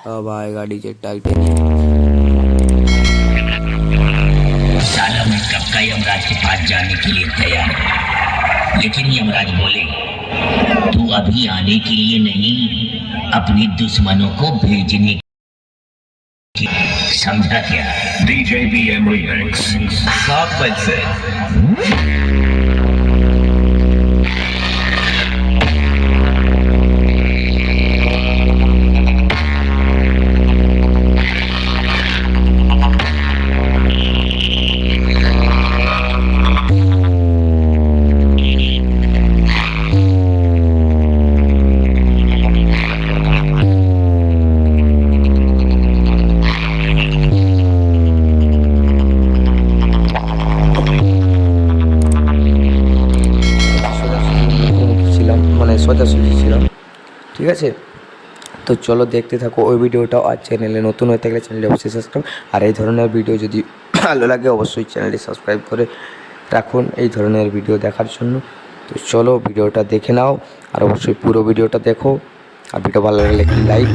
अब आएगा DJ titanium. साला मैं कब का यमराज के पास जाने के लिए तैयार हूं, लेकिन यमराज बोले तू अभी आने के लिए नहीं, अपने दुश्मनों को भेजने की। समझा क्या? DJ BM Remix 7 बजे। সোজাসুজি ছিলাম, ঠিক আছে। তো চলো দেখতে থাকো ওই ভিডিওটাও। আর চ্যানেলে নতুন হয়ে থাকলে চ্যানেলটি অবশ্যই সাবস্ক্রাইব, আর এই ধরনের ভিডিও যদি ভালো লাগে অবশ্যই চ্যানেলটি সাবস্ক্রাইব করে রাখুন এই ধরনের ভিডিও দেখার জন্য। তো চলো ভিডিওটা দেখে নাও, আর অবশ্যই পুরো ভিডিওটা দেখো, আর ভিডিও ভালো লাগলে একটি লাইক।